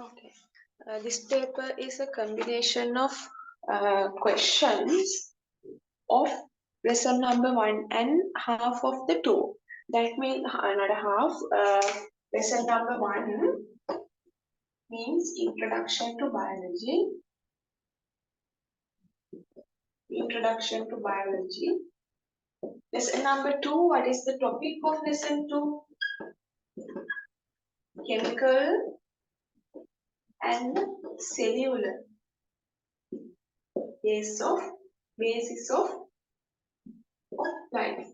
Okay. This paper is a combination of questions of lesson number 1 and half of the 2. That means not a half. Lesson number 1 means Introduction to Biology. Introduction to Biology. Lesson number 2, what is the topic of lesson 2? Chemical and cellular. Basis of life.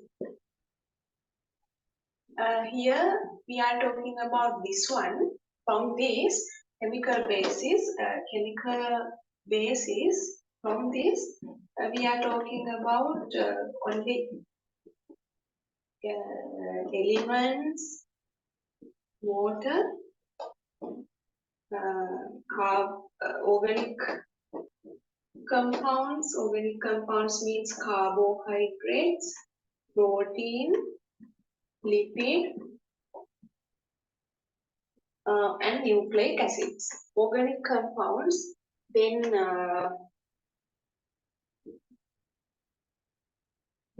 Here we are talking about this one. From this chemical basis, from this we are talking about only elements, water, organic compounds. Organic compounds means carbohydrates, protein, lipid, and nucleic acids. Organic compounds, then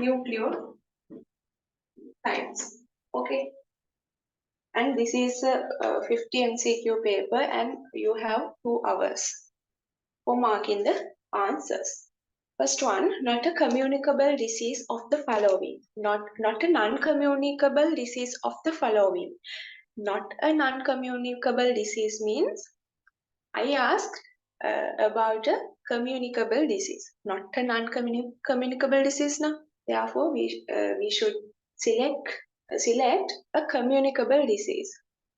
nucleotides. Okay. And this is a 50 MCQ paper, and you have 2 hours for marking the answers. First one, not a communicable disease of the following. Not a non-communicable disease of the following. Not a non-communicable disease means I asked about a communicable disease, not a non-communicable disease now. Therefore, we should select a communicable disease.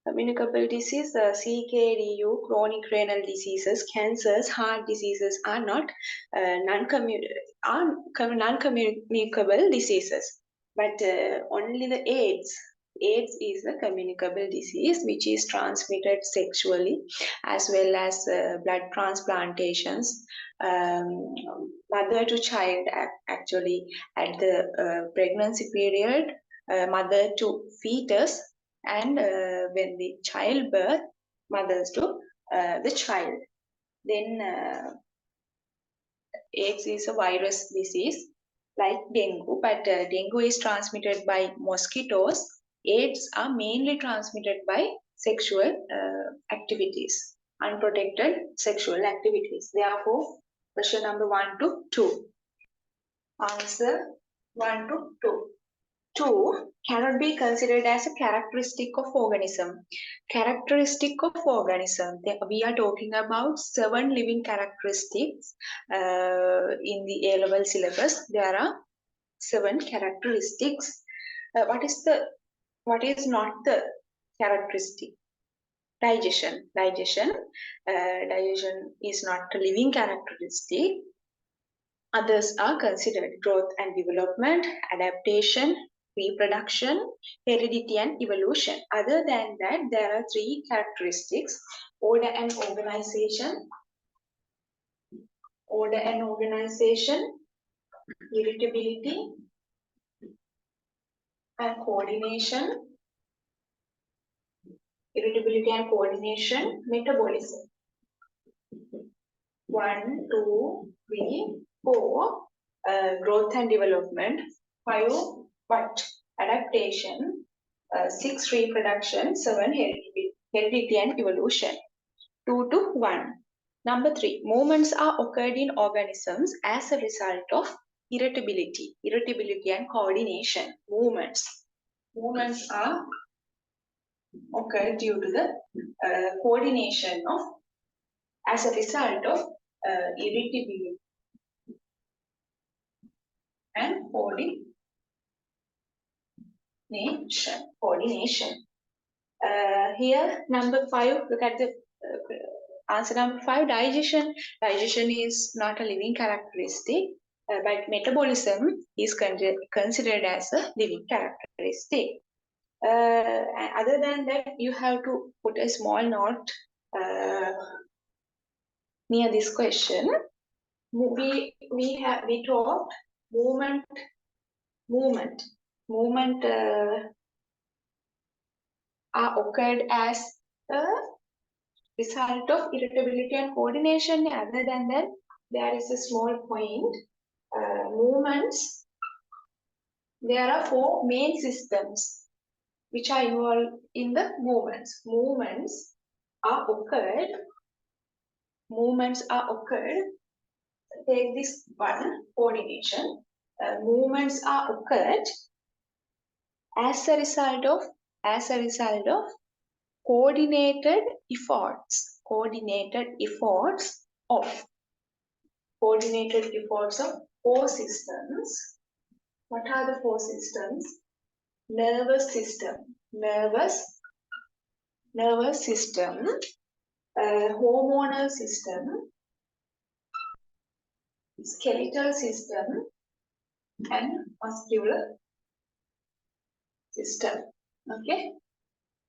Communicable disease, CKDU, chronic renal diseases, cancers, heart diseases are not non-communicable diseases. But only the AIDS is a communicable disease which is transmitted sexually, as well as blood transplantations, mother to child actually at the pregnancy period, mother to fetus, and when the childbirth, mothers to the child. Then AIDS is a virus disease like dengue, but dengue is transmitted by mosquitoes. AIDS are mainly transmitted by sexual activities, unprotected sexual activities. Therefore, question number 1 to 2. Answer 1 to 2. 2 cannot be considered as a characteristic of organism. Characteristic of organism. We are talking about 7 living characteristics in the A-level syllabus. There are 7 characteristics. What is not the characteristic? Digestion. Digestion is not a living characteristic. Others are considered growth and development, adaptation, reproduction, heredity, and evolution. Other than that, there are 3 characteristics: order and organization, irritability, and coordination. Irritability and coordination, metabolism. 1, 2, 3, 4, growth and development. 5, what? Adaptation. 6, reproduction. 7, heredity and evolution. 2 to 1. Number 3, movements are occurred in organisms as a result of irritability and coordination. Movements are occurred due to the coordination of, as a result of irritability and coordination. Here, number 5, look at the answer number 5, digestion. Digestion is not a living characteristic, but metabolism is considered as a living characteristic. Other than that, you have to put a small note near this question. We talked movement are occurred as a result of irritability and coordination. Other than that, there is a small point. Movements. There are four main systems which are involved in the movements. Movements are occurred. Take this one, coordination. Movements are occurred as a result of coordinated efforts of four systems. What are the four systems? Nervous system, hormonal system, skeletal system, and muscular system. Okay.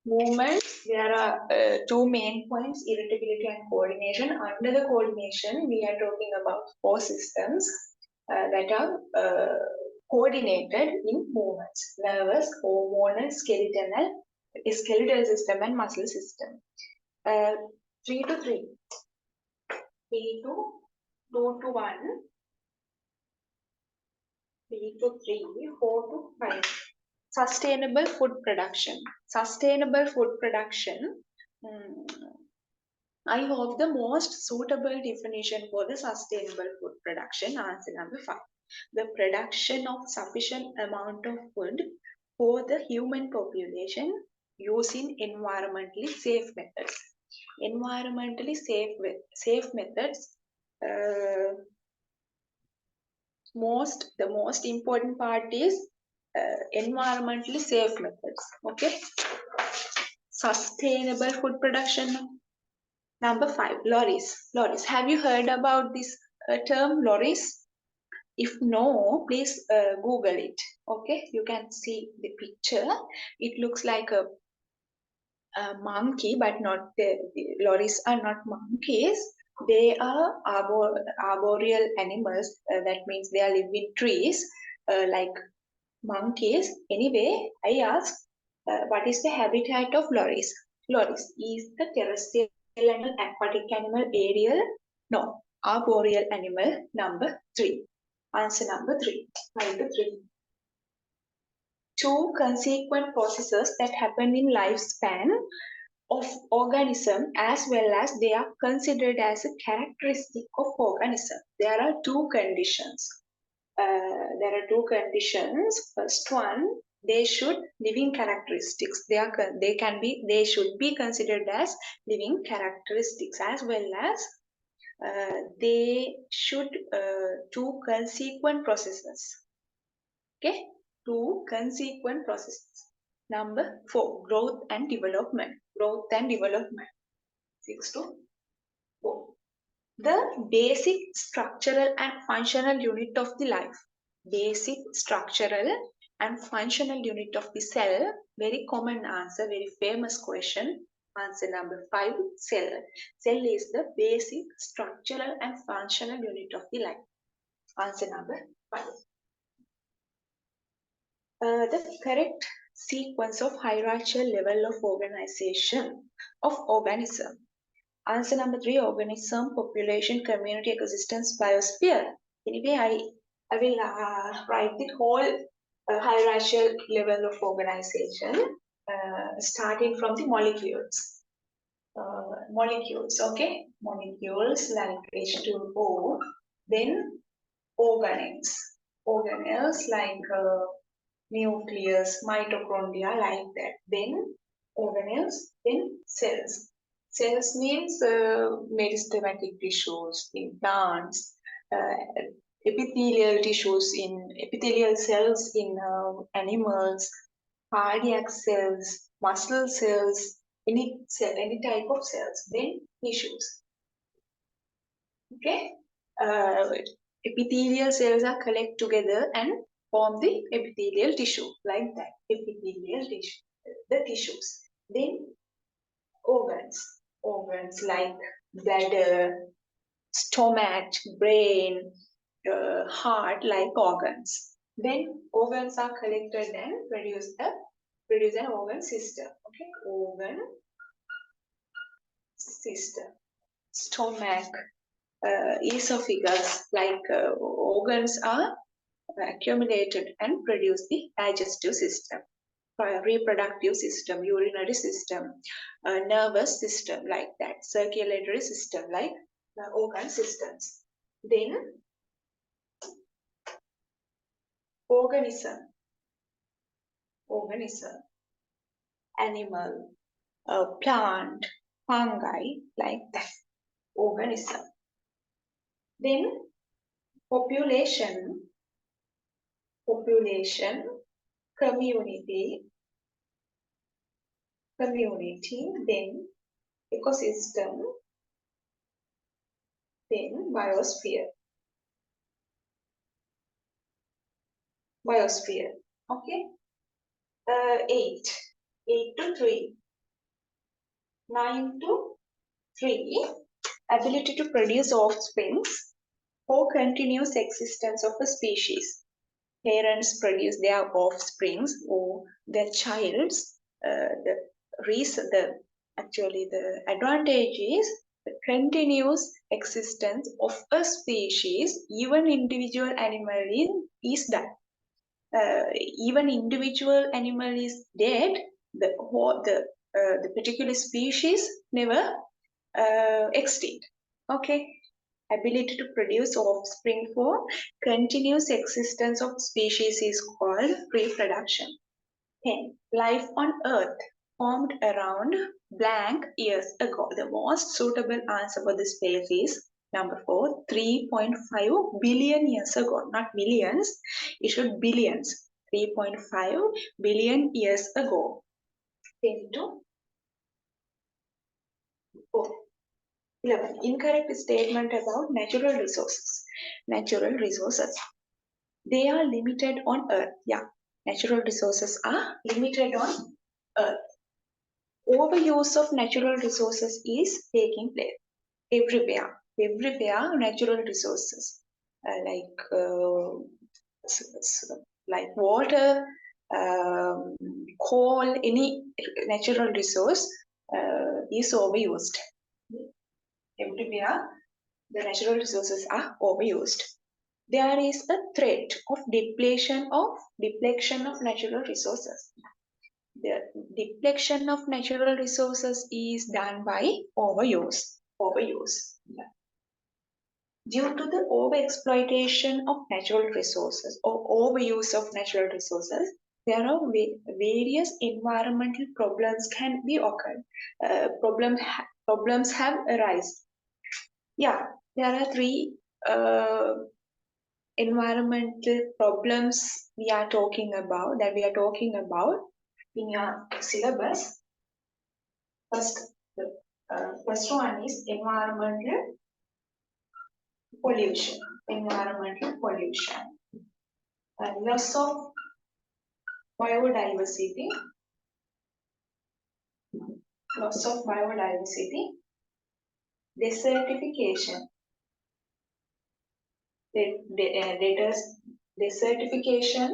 Movements, there are two main points, irritability and coordination. Under the coordination, we are talking about four systems that are coordinated in movements. Nervous, hormonal, skeletal system and muscle system. 3 to 3. 3 to 2 to 1. 3 to 3, 4 to 5. Sustainable food production. I hope the most suitable definition for the sustainable food production. Answer number 5. The production of sufficient amount of food for the human population using environmentally safe methods. Environmentally safe methods. The most important part is environmentally safe methods. Okay. Sustainable food production. Number 5, lorries. Have you heard about this term, lorries? If no, please Google it. Okay, you can see the picture. It looks like a monkey, but not the lorries are not monkeys. They are arboreal animals. That means they are live in trees, like monkeys. Anyway, I asked, what is the habitat of lorries? Lorries is the terrestrial animal, aquatic animal, aerial? No, arboreal animal. Number 3. Answer number 3. 5 to 3. Two consequent processes that happen in lifespan of organism as well as they are considered as a characteristic of organism. There are two conditions. First one, they should living characteristics. They should be considered as living characteristics as well as they should two consequent processes. Okay, two consequent processes. Number 4, growth and development. 6 to 4. The basic structural and functional unit of the life. Basic structural and functional unit of the cell. Very common answer, very famous question. Answer number 5, cell. Cell is the basic structural and functional unit of the life. Answer number 5. The correct sequence of hierarchical level of organization of organism. Answer number 3, organism, population, community, ecosystem, biosphere. Anyway, I will write the whole hierarchical level of organization starting from the molecules. Molecules, okay? Molecules like H2O, then organelles. Organelles like nucleus, mitochondria, like that. Then organelles, then cells. Cells means meristematic tissues in plants, epithelial cells in animals, cardiac cells, muscle cells, any type of cells. Then tissues. Okay. Epithelial cells are collect together and form the epithelial tissue, like that. Epithelial tissue, the tissues. Then organs like bladder, stomach, brain, heart, like organs. Then organs are collected and produce an organ system. Okay, organ system. Stomach, esophagus, organs are accumulated and produce the digestive system, reproductive system, urinary system, nervous system like that, circulatory system like organ systems. Then organism, animal, plant, fungi like that, organism. Then population, community, then ecosystem, then biosphere. Okay. 8 to 3, 9 to 3, ability to produce offsprings or continuous existence of a species. Parents produce their offsprings or their childs. The advantage is the continuous existence of a species. Even individual animal is that. Even individual animal is dead, the particular species never extinct. Okay. Ability to produce offspring for continuous existence of species is called reproduction. 10. Life on Earth formed around blank years ago. The most suitable answer for this space is number 4, 3.5 billion years ago. Not millions, it should billions. 3.5 billion years ago. 10 to 4. 11. Incorrect statement about natural resources. Natural resources. They are limited on Earth. Yeah, natural resources are limited on Earth. Overuse of natural resources is taking place everywhere. Everywhere, natural resources like water, coal, any natural resource is overused. Everywhere, the natural resources are overused. There is a threat of depletion of natural resources. The depletion of natural resources is done by overuse. Due to the overexploitation of natural resources or overuse of natural resources, there are various environmental problems can be occurred. Problems have arisen. Yeah, there are 3 environmental problems we are talking about in your syllabus. First one is environmental pollution. Loss of biodiversity. Desertification. Desertification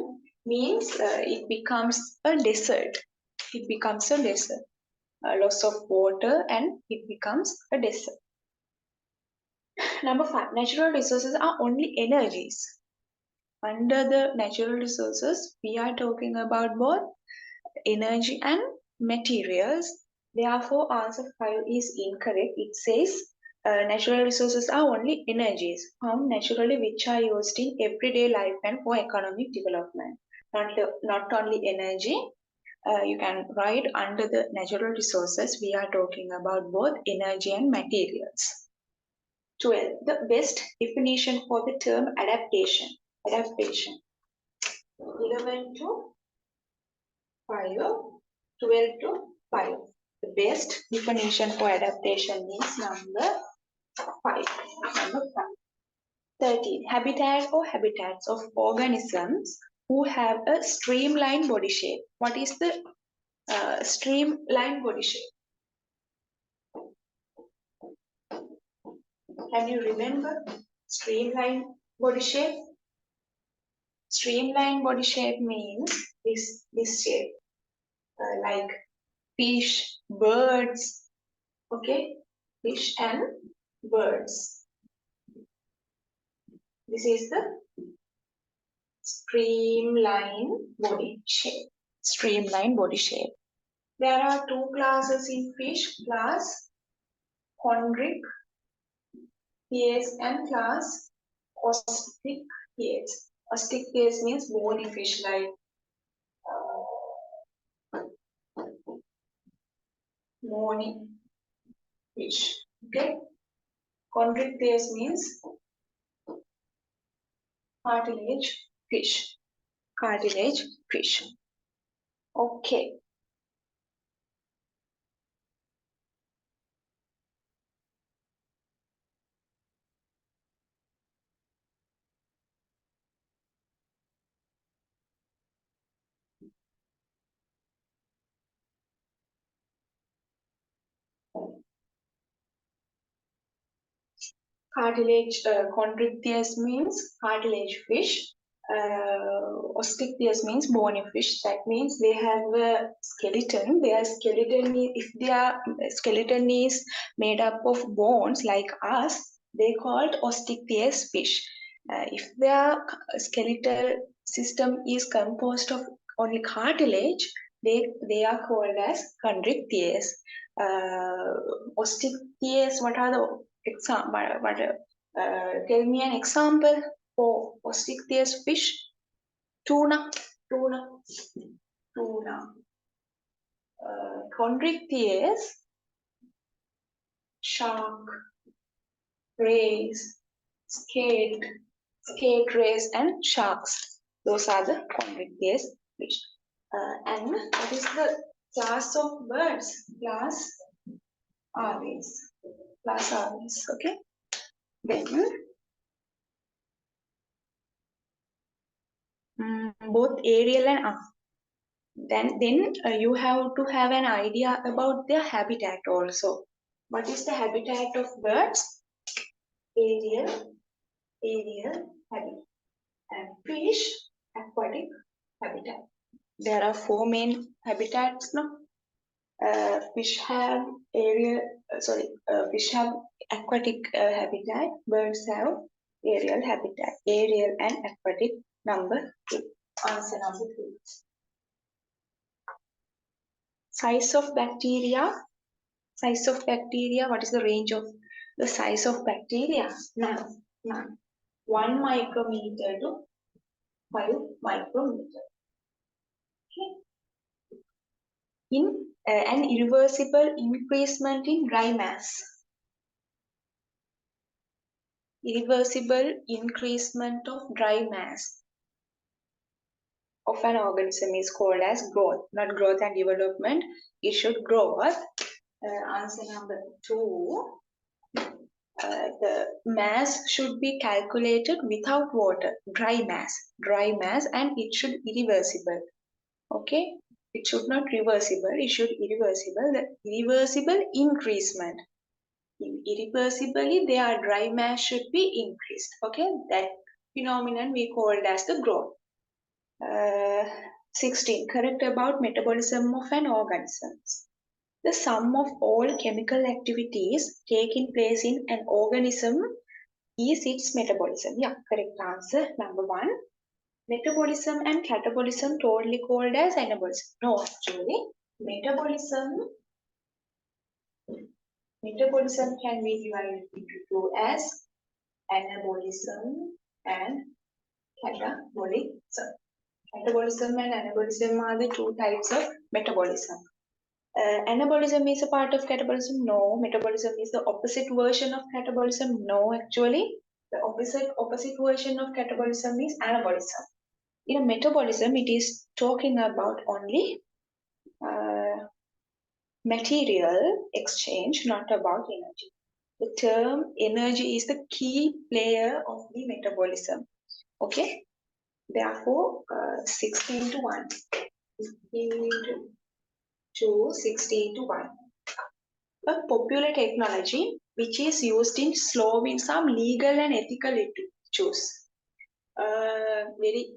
means it becomes a desert. Loss of water and it becomes a desert. Number 5, natural resources are only energies. Under the natural resources, we are talking about both energy and materials. Therefore, answer 5 is incorrect. It says natural resources are only energies found naturally which are used in everyday life and for economic development. Not only energy. You can write under the natural resources, we are talking about both energy and materials. 12. The best definition for the term adaptation. 11 to 5. 12 to 5. The best definition for adaptation is number 5. 13. Habitat or habitats of organisms who have a streamlined body shape. What is the streamlined body shape? Can you remember streamlined body shape? Streamlined body shape means this shape, like fish, birds. Okay, fish and birds. This is the streamline body shape. Streamline body shape. There are two classes in fish, class chondric and class ostic phase. Ostic phase means bony fish like bony fish. Okay. Chondric phase means cartilage fish. Cartilage fish. Okay. Cartilage, chondrichthyes means cartilage fish. Osteichthyes means bony fish. That means they have a skeleton. Their skeleton, if their skeleton is made up of bones like us, they called osteichthyes fish. If their skeletal system is composed of only cartilage, they are called as chondrichthyes. Osteichthyes, what are the tell me an example for osteichthyes fish. Tuna. Chondrichthyes, shark, rays, skate rays, and sharks. Those are the chondrichthyes fish. And what is the class of birds? Class aves. Okay. Then both aerial and then you have to have an idea about their habitat also. What is the habitat of birds? Aerial habitat, and fish, aquatic habitat. There are four main habitats, no? Fish have fish have aquatic habitat. Birds have aerial habitat. Aerial and aquatic. Number 2. Answer number 3. Size of bacteria. What is the range of the size of bacteria? None. 1 micrometer to 5 micrometer. Okay. In an irreversible increasement in dry mass. Irreversible increasement of dry mass of an organism is called as growth. Not growth and development. It should grow. Answer number 2. The mass should be calculated without water. Dry mass, and it should be irreversible. Okay, it should not reversible. It should irreversible. The irreversible increasement. Irreversibly, their dry mass should be increased. Okay, that phenomenon we called as the growth. 16. Correct about metabolism of an organism. The sum of all chemical activities taking place in an organism is its metabolism. Yeah, correct answer. Number 1. Metabolism and catabolism totally called as anabolism. No, actually, metabolism can be divided into 2 as anabolism and catabolism. Catabolism and anabolism are the 2 types of metabolism. Anabolism is a part of catabolism? No. Metabolism is the opposite version of catabolism? No, actually. The opposite version of catabolism is anabolism. In a metabolism, it is talking about only material exchange, not about energy. The term energy is the key player of the metabolism. Okay? Therefore, 16 to 1. 16 to 1. A popular technology which is used in solving some legal and ethical issues. Very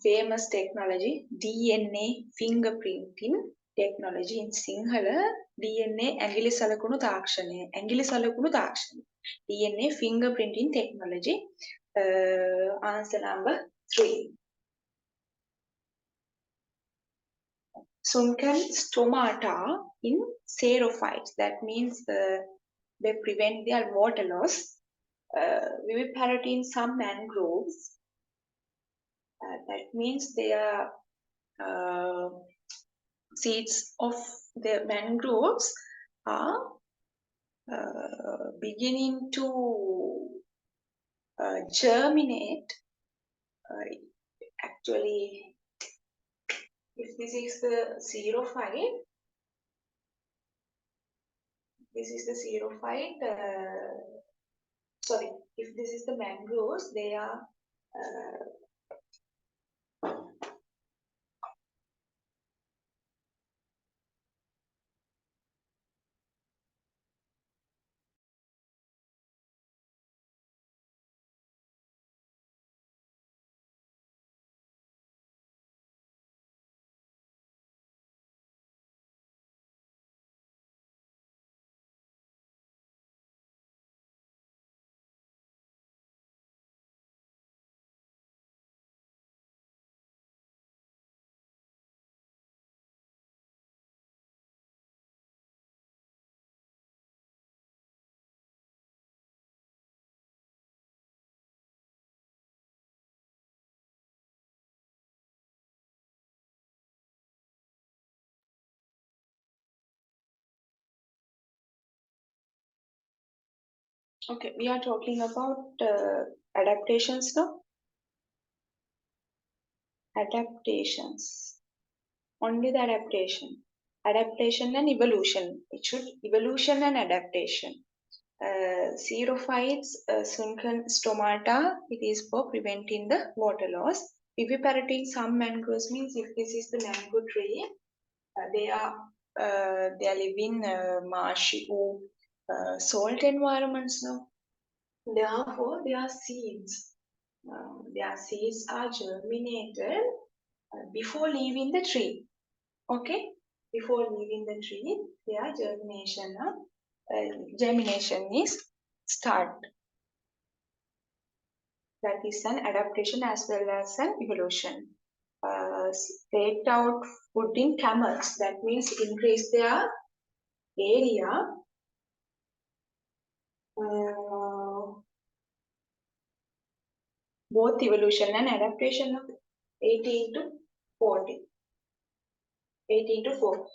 famous technology, DNA fingerprinting. technology in Sinhala DNA ඇඟිලි සලකුණු තාක්ෂණය ඇඟිලි සලකුණු තාක්ෂණය DNA fingerprinting technology. Answer number 3. Sunken stomata in xerophytes. That means they prevent their water loss. Viviparity in some mangroves. That means their seeds of the mangroves are beginning to germinate. Actually, if this is the xerophyte, this is the xerophyte. Sorry, if this is the mangroves, they are okay. We are talking about adaptations now. Adaptations. Only the adaptation. Adaptation and evolution. It should evolution and adaptation. Xerophytes, sunken stomata, it is for preventing the water loss. Viviparity in some mangroves means if this is the mango tree, they live in marshy or salt environments now. Therefore, their seeds are germinated before leaving the tree. Okay, before leaving the tree, their germination is start. That is an adaptation as well as an evolution. Staked out food in camels. That means increase their area. Both evolution and adaptation of 18 to 40. 18 to 4.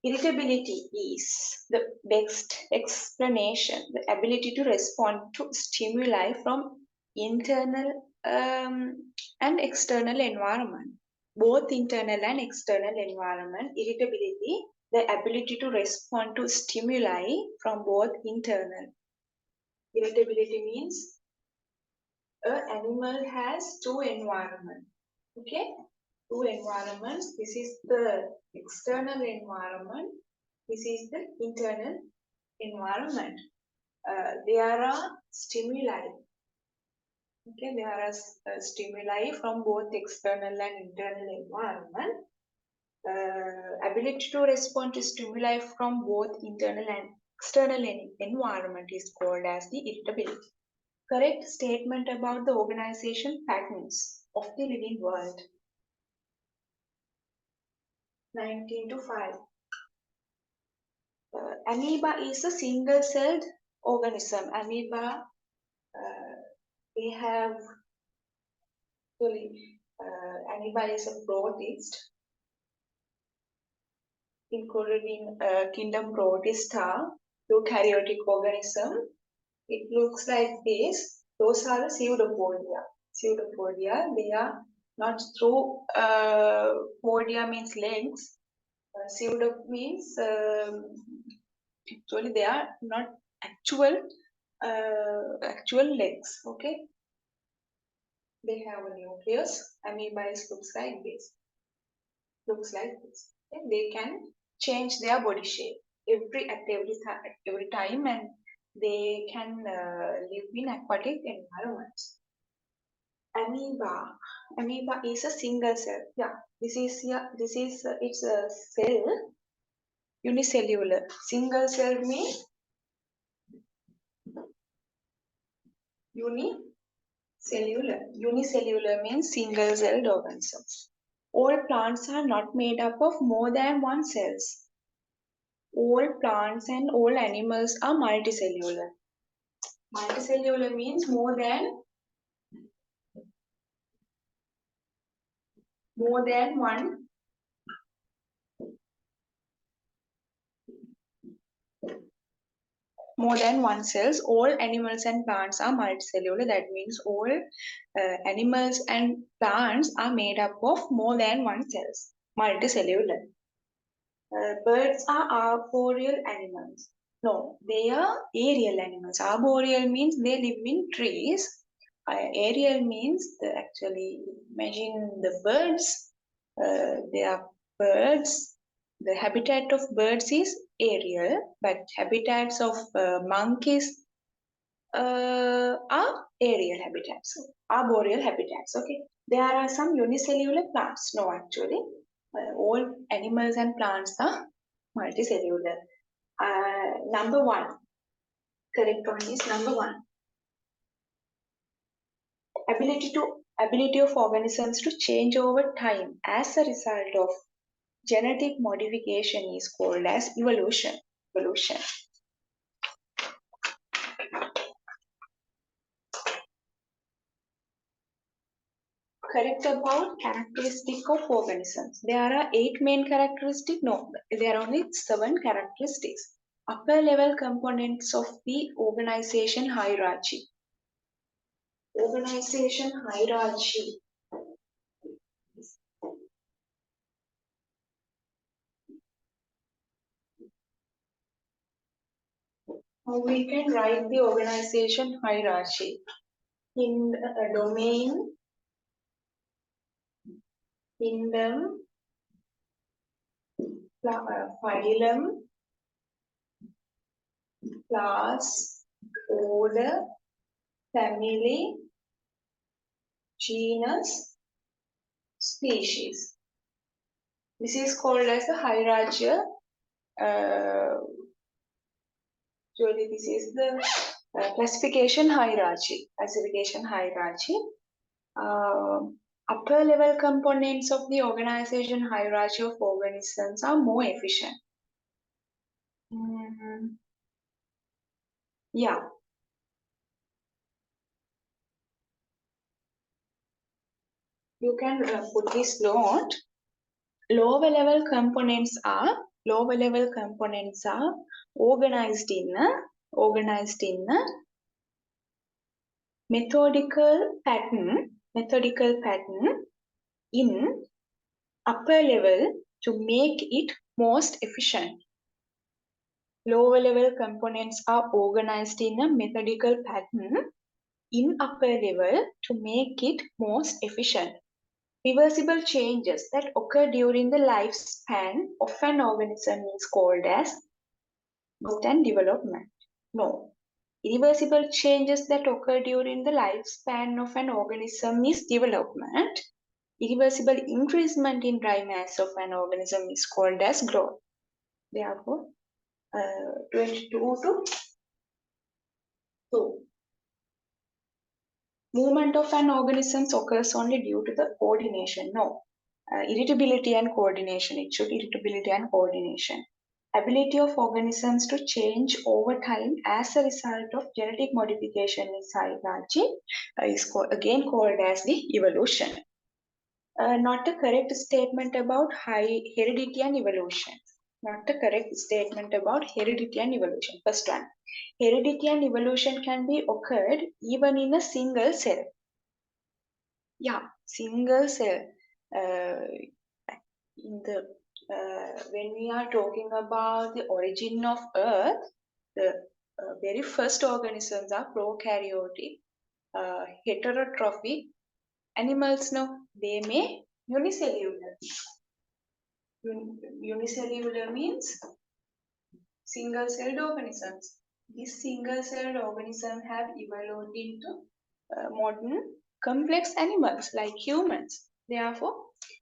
Irritability is the best explanation, the ability to respond to stimuli from internal and external environment. Both internal and external environment. Irritability, the ability to respond to stimuli from both internal. Irritability means an animal has two environments. Okay? Two environments. This is the external environment. This is the internal environment. There are stimuli. Okay, there are stimuli from both external and internal environment. Ability to respond to stimuli from both internal and external environment is called as the irritability. Correct statement about the organization patterns of the living world. 19 to 5. Amoeba is a single-celled organism. Amoeba, amoeba is a protist included in kingdom Protista, eukaryotic organism. It looks like this. Those are the pseudopodia. Pseudopodia, they are not through, podia means legs. Pseudo means actually they are not actual legs. Okay, they have a nucleus. Amoeba looks like this. Okay? They can change their body shape every time, and they can live in aquatic environments. Amoeba. Amoeba is a single cell. Yeah, this is it's a cell, unicellular. Single cell means unicellular. Unicellular means single celled organisms. All plants are not made up of more than one cells. All plants and all animals are multicellular. Multicellular means more than one cells. All animals and plants are multicellular. That means all animals and plants are made up of more than one cells. Multicellular. Birds are arboreal animals. No, they are aerial animals. Arboreal means they live in trees. Aerial means actually imagine the birds. They are birds. The habitat of birds is aerial, but habitats of monkeys are aerial habitats, arboreal habitats. Okay, there are some unicellular plants. No, actually, all animals and plants are multicellular. Number one, correct one is number one. Ability of organisms to change over time as a result of genetic modification is called as evolution. Evolution. Correct about characteristic of organisms. There are 8 main characteristics. No, there are only 7 characteristics. Upper level components of the organization hierarchy. Organization hierarchy. We can write the organization hierarchy in a domain, kingdom, phylum, class, order, family, genus, species. This is called as a hierarchical. Actually, this is the classification hierarchy. Classification hierarchy. Upper level components of the organization hierarchy of organisms are more efficient. Yeah. You can put this note. Lower level components are organized in a methodical pattern in upper level to make it most efficient. Lower level components are organized in a methodical pattern in upper level to make it most efficient. Reversible changes that occur during the lifespan of an organism is called as growth and development. No. Irreversible changes that occur during the lifespan of an organism is development. Irreversible increasement in dry mass of an organism is called as growth. Therefore, 22 to 2. Movement of an organism occurs only due to the coordination. No. Irritability and coordination. It should irritability and coordination. Ability of organisms to change over time as a result of genetic modification is hierarchy, is again called as the evolution. Not a correct statement about heredity and evolution. Not a correct statement about heredity and evolution. First one. Heredity and evolution can be occurred even in a single cell. Yeah, single cell. In the when we are talking about the origin of Earth, the very first organisms are prokaryotic, heterotrophic animals. Now they may unicellular. Unicellular means single-celled organisms. These single-celled organisms have evolved into modern complex animals like humans. Therefore,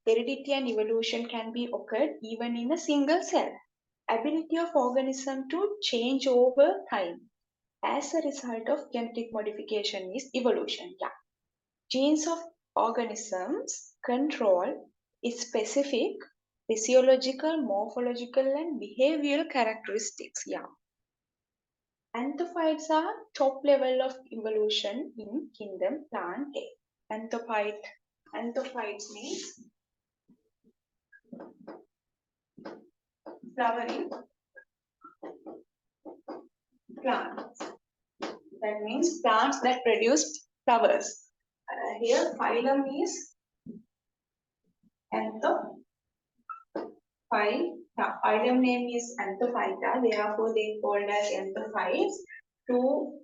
heredity and evolution can be occurred even in a single cell. Ability of organism to change over time as a result of genetic modification is evolution. Yeah. Genes of organisms control its specific physiological, morphological, and behavioral characteristics. Yeah. Anthophytes are top level of evolution in kingdom plant A. Anthophytes means flowering plants. That means plants that produce flowers. Here phylum is anthophyta. Phylum name is Anthophyta. Therefore, they called as anthophytes. Two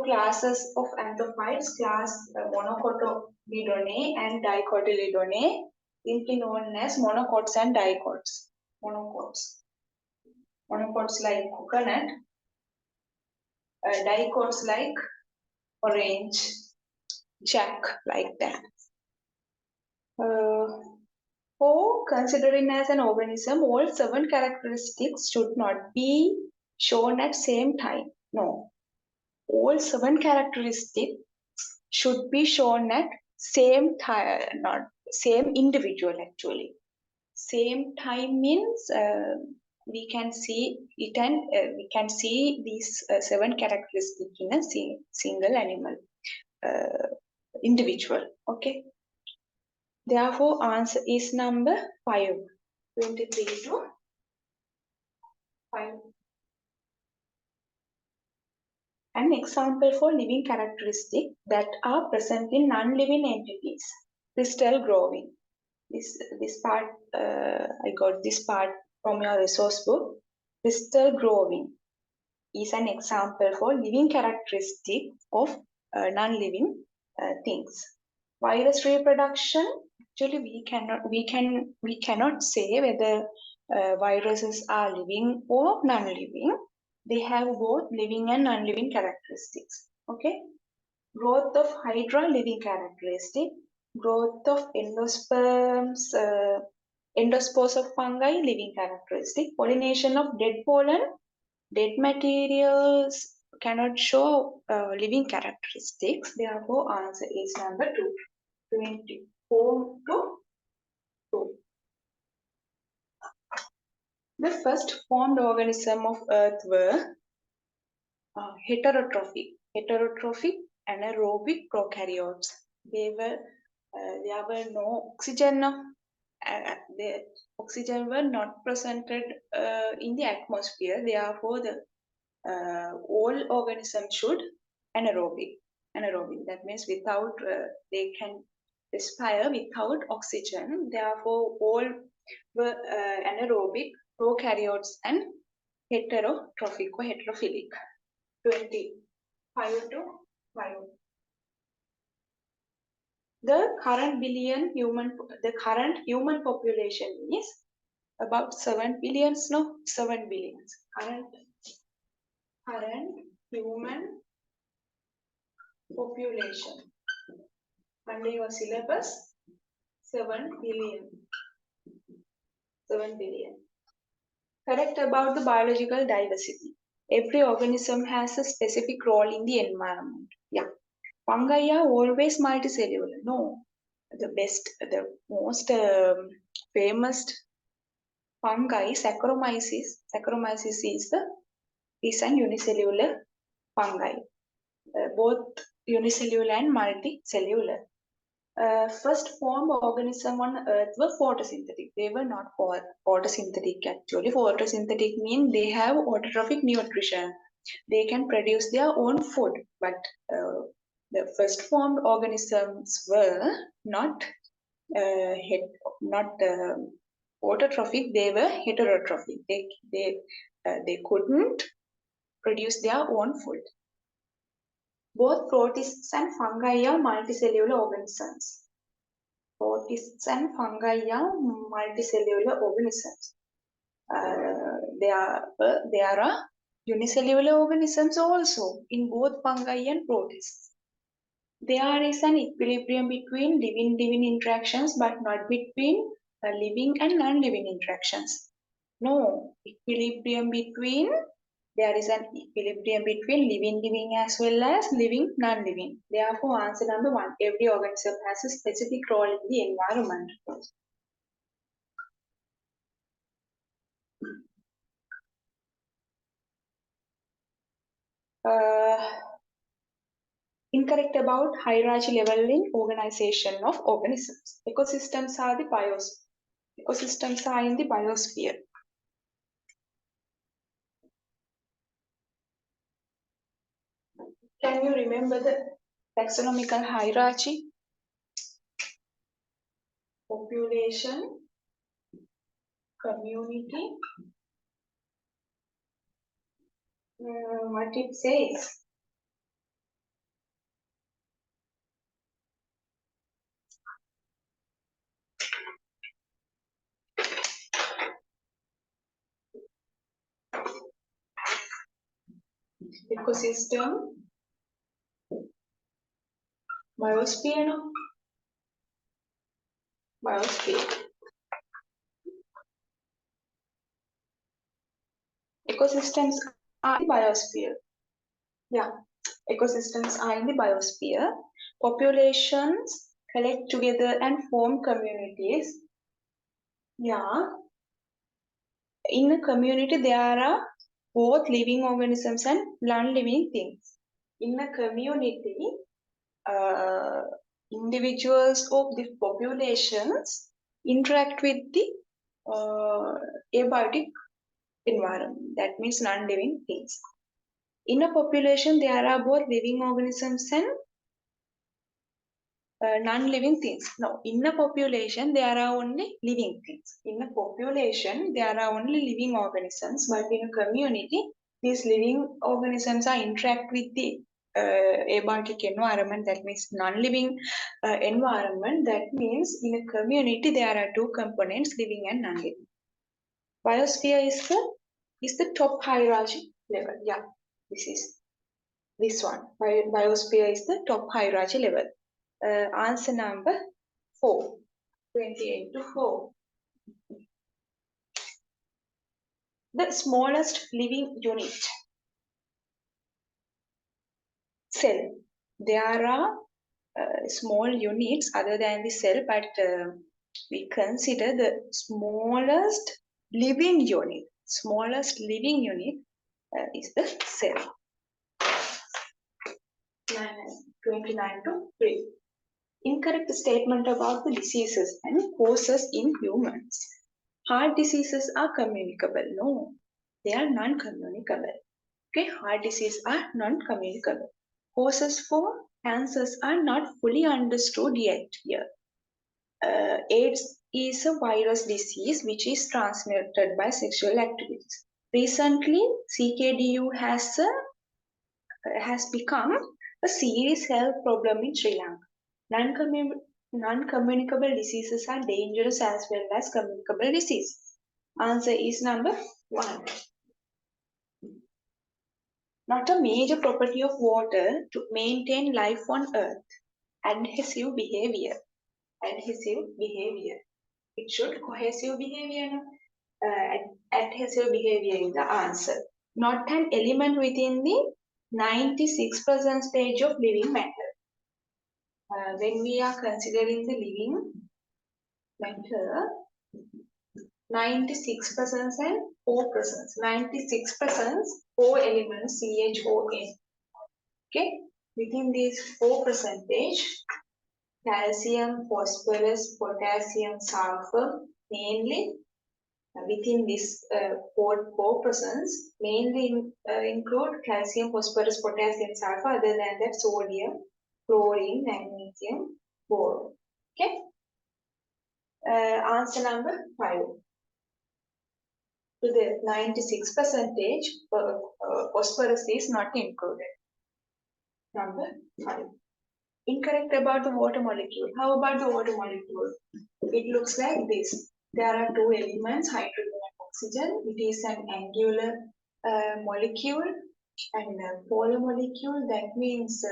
classes of anthophytes, class Monocotyledone and Dicotyledone, simply known as monocots and dicots. Monocots like coconut, dicots like orange, jack, like that. For considering as an organism, all 7 characteristics should not be shown at same time. No, all 7 characteristics should be shown at same time, not same individual actually. Same time means we can see it and we can see these 7 characteristics in a single animal individual. Okay. Therefore, answer is number 5. 23 to 5. An example for living characteristics that are present in non-living entities. Crystal growing. This part, I got this part from your resource book. Crystal growing is an example for living characteristic of non-living things. Virus reproduction. Actually, we cannot say whether viruses are living or non-living. They have both living and non-living characteristics. Okay. Growth of hydra, living characteristic. Growth of endosperms, endospores of fungi, living characteristic. Pollination of dead pollen, dead materials cannot show living characteristics. Therefore, answer is number 2. 24 to 2. The first formed organism of Earth were heterotrophic anaerobic prokaryotes. There were no oxygen. The oxygen were not presented in the atmosphere. Therefore, the all organisms should anaerobic. That means without they can respire without oxygen. Therefore, all were anaerobic prokaryotes and heterotrophic or heterophilic. 25 to 5. The current human population is about 7 billions. No, 7 billions. Current human population. Under your syllabus, 7 billion. 7 billion. Correct about the biological diversity. Every organism has a specific role in the environment. Yeah. Fungi are always multicellular. No. The most famous fungi, Saccharomyces. Saccharomyces is an unicellular fungi. Both unicellular and multicellular. First formed organism on Earth were photosynthetic. They were not photosynthetic actually. Photosynthetic means they have autotrophic nutrition. They can produce their own food. But the first formed organisms were not autotrophic. They were heterotrophic. They couldn't produce their own food. Both protists and fungi are multicellular organisms. Protists and fungi are multicellular organisms. There are unicellular organisms also in both fungi and protists. There is an equilibrium between living interactions, but not between living and non-living interactions. No, there is an equilibrium between living as well as living non-living. Therefore, answer number 1, every organism has a specific role in the environment. Incorrect about hierarchy level in organization of organisms. Ecosystems are in the biosphere. Can you remember the taxonomical hierarchy? Population, community, what it says? Ecosystem, biosphere, no? Biosphere. Ecosystems are in the biosphere. Yeah, ecosystems are in the biosphere. Populations collect together and form communities. Yeah, in a community there are both living organisms and non-living things. In a community, individuals of the populations interact with the abiotic environment. That means non-living things. In a population, there are both living organisms and non-living things. No, in a population, there are only living things. In a population, there are only living organisms, but in a community, these living organisms are interact with the abiotic environment, that means non-living environment. That means in a community, there are two components, living and non-living. Biosphere is the top hierarchy level. Yeah, this one. Biosphere is the top hierarchy level. Answer number 4, 28 to 4. The smallest living unit, cell. There are small units other than the cell, but we consider the smallest living unit. Smallest living unit is the cell. 29 to 3. Incorrect statement about the diseases and causes in humans. Heart diseases are communicable. No, they are non-communicable. Okay, heart disease are non-communicable. Causes for cancers are not fully understood yet here. AIDS is a virus disease which is transmitted by sexual activities. Recently, CKDU has become a serious health problem in Sri Lanka. Non-communicable diseases are dangerous as well as communicable diseases. Answer is number 1. Not a major property of water to maintain life on earth. Adhesive behavior. Adhesive behavior. It should cohesive behavior. No? Adhesive behavior is the answer. Not an element within the 96% stage of living matter. When we are considering the living matter, 96% and 4%. 96% 4 elements CHON. Okay, within these 4 percentage, calcium, phosphorus, potassium, sulfur, mainly within this 4%, mainly include calcium, phosphorus, potassium, sulfur, other than that sodium, chlorine, magnesium, boron. Okay. Answer number 5. To the 96%, phosphorus is not included. Number 5. Incorrect about the water molecule. How about the water molecule? It looks like this. There are two elements, hydrogen and oxygen. It is an angular molecule and a polar molecule. That means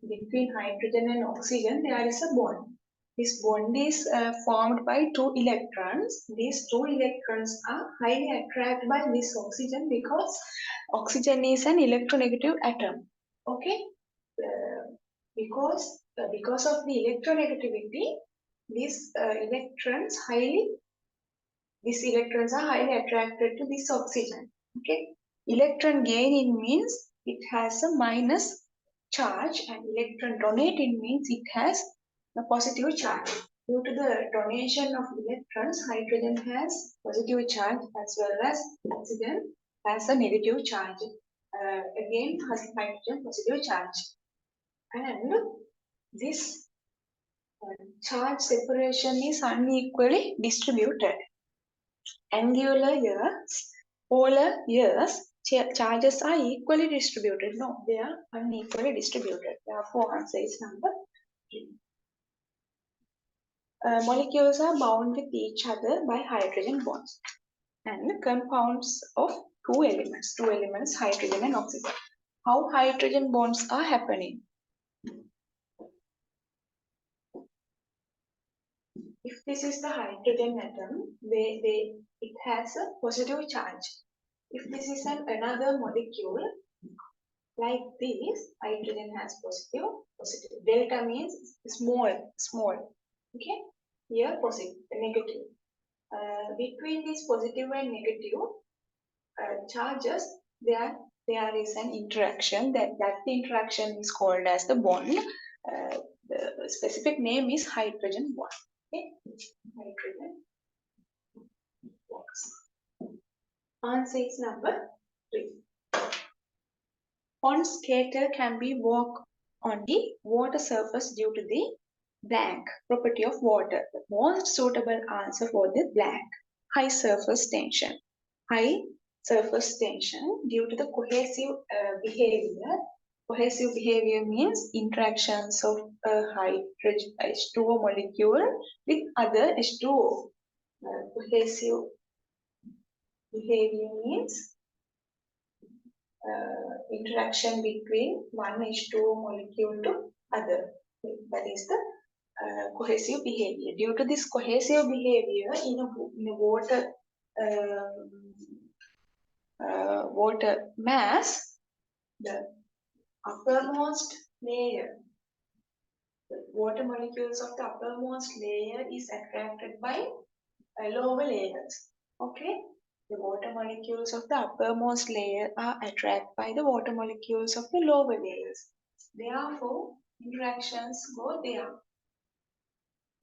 between hydrogen and oxygen, there is a bond. This bond is formed by two electrons. These two electrons are highly attracted by this oxygen because oxygen is an electronegative atom. Okay, because of the electronegativity, these electrons are highly attracted to this oxygen. Okay, electron gaining means it has a minus charge, and electron donating means it has a positive charge. Due to the donation of electrons, hydrogen has positive charge as well as oxygen has a negative charge. Again, hydrogen positive charge. And this charge separation is unequally distributed. Angular years, polar years, charges are equally distributed. No, they are unequally distributed. Therefore, answer is number 3. Molecules are bound with each other by hydrogen bonds, and compounds of two elements, hydrogen and oxygen. How hydrogen bonds are happening? If this is the hydrogen atom, it has a positive charge. If this is another molecule, like this, hydrogen has positive. Delta means small. Okay, here positive, negative. Between these positive and negative charges, there is an interaction. That interaction is called as the bond. The specific name is hydrogen bond. Okay, hydrogen bonds. Answer is number 3. On skater can be walk on the water surface due to the blank property of water. The most suitable answer for the blank, high surface tension. High surface tension due to the cohesive behavior. Cohesive behavior means interactions of a hydrogen H2O molecule with other H2O. Cohesive behavior means interaction between one H2O molecule to other. That is the cohesive behavior. Due to this cohesive behavior in a water mass, the uppermost layer, the water molecules of the uppermost layer is attracted by lower layers. Okay, the water molecules of the uppermost layer are attracted by the water molecules of the lower layers. Therefore, interactions go there.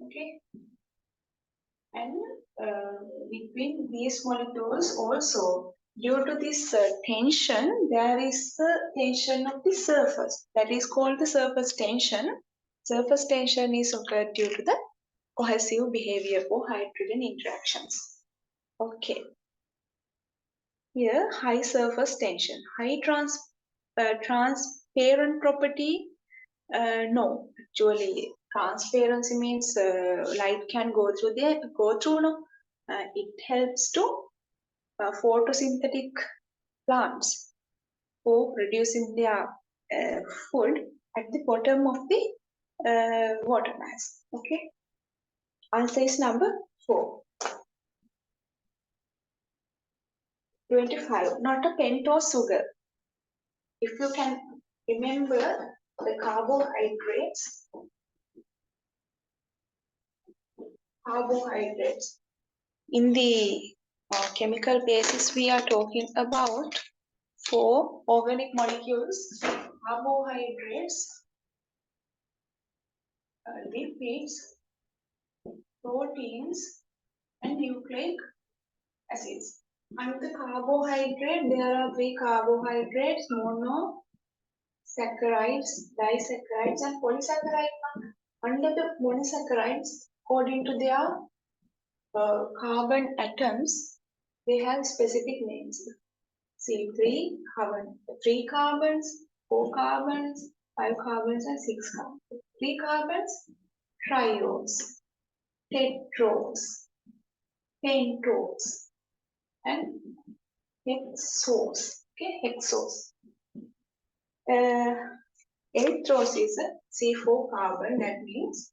Okay, and between these molecules also, due to this tension, there is the tension of the surface. That is called the surface tension. Surface tension is occurred due to the cohesive behavior for hydrogen interactions. Okay. Here, high surface tension. High transparent property, no, actually transparency means light can go through there. No. It helps to photosynthetic plants for producing their food at the bottom of the water mass. Okay. Answer is number 4. 25. Not a pentose sugar. If you can remember the carbohydrates, in the chemical basis we are talking about 4 organic molecules: carbohydrates, lipids, proteins, and nucleic acids. Under the carbohydrate, there are 3 carbohydrates: monosaccharides, disaccharides, and polysaccharides. Under the monosaccharides, according to their carbon atoms, they have specific names. See, 3 carbons, 4 carbons, 5 carbons, and 6 carbons. 3 carbons, triose, tetrose, pentose, and hexose. Okay, hexose. Eighth rows is a C4 carbon. That means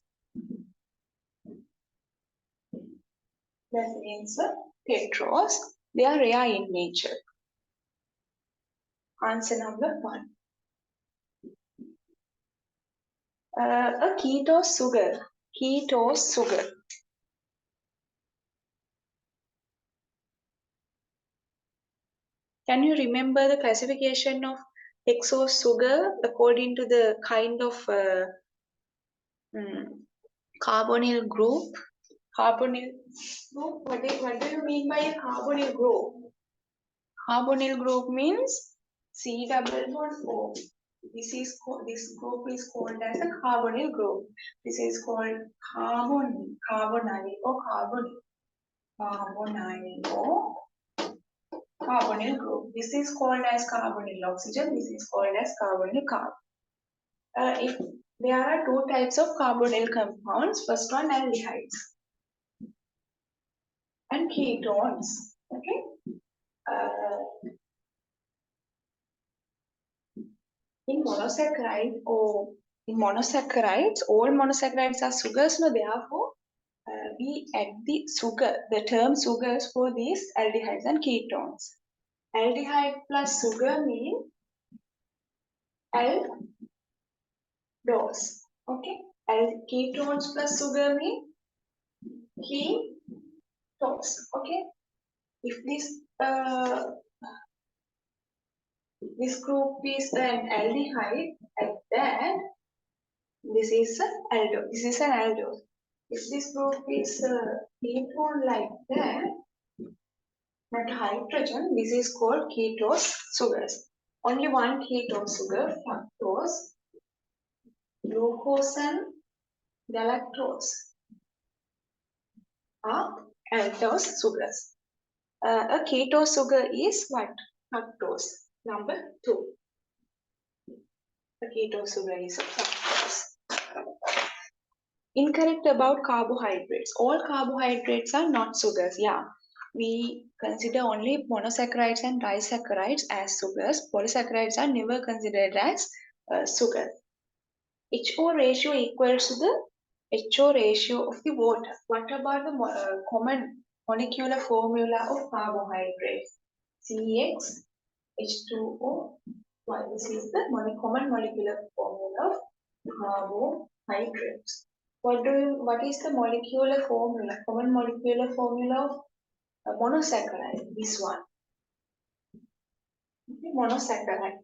heteros. They are rare in nature. Answer number 1. A ketose sugar. Ketose sugar. Can you remember the classification of hexose sugar according to the kind of carbonyl group? Carbonyl group. What do you mean by a carbonyl group? Carbonyl group means C double bond O. This group is called as a carbonyl group. This is called carbonyl or carbonyl group. This is called as carbonyl oxygen. This is called as carbonyl carbon. If there are two types of carbonyl compounds. First one, aldehydes and ketones. Okay. In monosaccharides, all monosaccharides are sugars. No, therefore, we add the term sugars for these aldehydes and ketones. Aldehyde plus sugar mean aldose. Okay. Ketones plus sugar mean ketose. Okay. If this group is an aldehyde, like that, this is an aldose. This is an aldose. If this group is ketone like that, not hydrogen, this is called ketose sugars. Only one ketose sugar, fructose, glucose and galactose are aldose sugars. A ketose sugar is what? Fructose. Number 2. A ketose sugar is a fructose. Incorrect about carbohydrates. All carbohydrates are not sugars. Yeah, we consider only monosaccharides and disaccharides as sugars. Polysaccharides are never considered as sugar. HO ratio equals to the HO ratio of the water. What about the common molecular formula of carbohydrates? CX H2O. This is the common molecular formula of carbohydrates. What is the molecular formula? Common molecular formula of monosaccharide. This one. Okay, monosaccharide.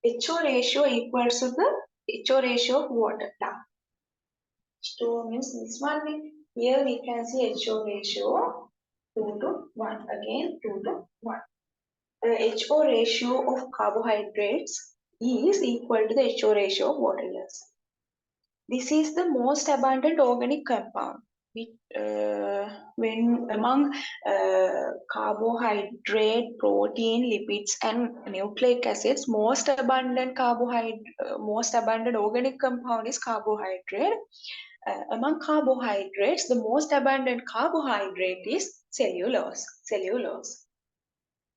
HO ratio equals to the HO ratio of water. H2O means this one. Here we can see HO ratio 2 to 1. Again 2 to 1. The HO ratio of carbohydrates is equal to the HO ratio of water. This is the most abundant organic compound. When among carbohydrate, protein, lipids, and nucleic acids, most abundant organic compound is carbohydrate. Among carbohydrates, the most abundant carbohydrate is cellulose.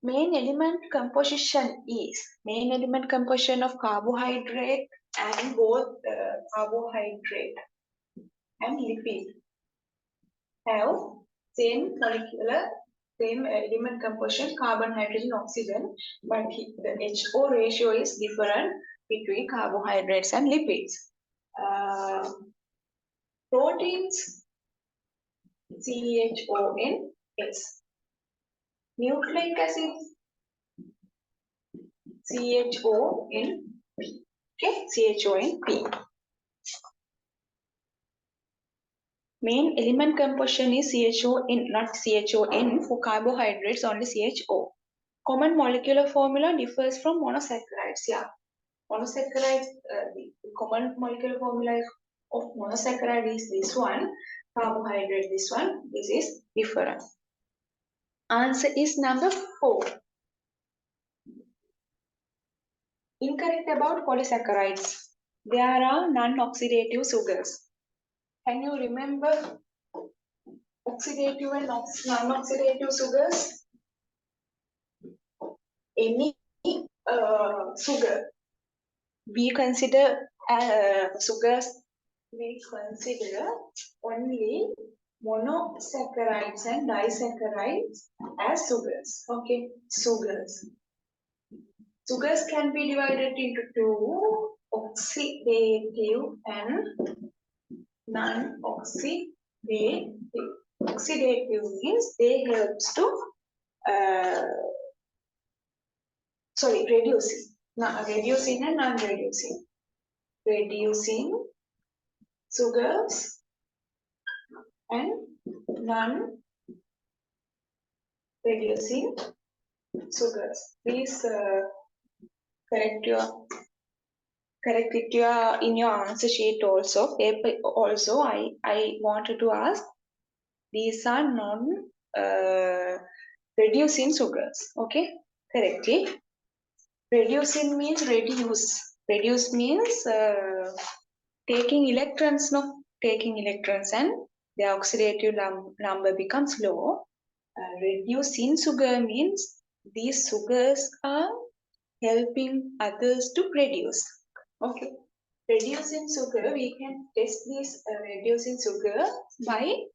Main element composition of carbohydrate and both carbohydrate and lipid have same element composition, carbon, hydrogen, oxygen, but the HO ratio is different between carbohydrates and lipids. Proteins, CHONS. Nucleic acids, CHONP. Okay, CHONP. Main element composition is CHON, not CHON. For carbohydrates, only CHO. Common molecular formula differs from monosaccharides. Yeah, monosaccharides, the common molecular formula of monosaccharide is this one. Carbohydrate, this one. This is different. Answer is number 4. Incorrect about polysaccharides. There are non-oxidative sugars. Can you remember oxidative and non-oxidative sugars? Any sugar. We consider sugars. We consider only monosaccharides and disaccharides as sugars. Okay, sugars. Sugars can be divided into two: oxidative and non-oxidative. Oxidative means they helps to reducing. Reducing and non-reducing. Reducing sugars and non-reducing sugars. Please correct it in your answer sheet also. Also, I wanted to ask, these are non reducing sugars. Okay, correctly. Reducing means reduce. Reduce means taking electrons, taking electrons, and the oxidative number becomes low. Reducing sugar means these sugars are helping others to reduce. Okay. Reducing sugar, we can test this reducing sugar by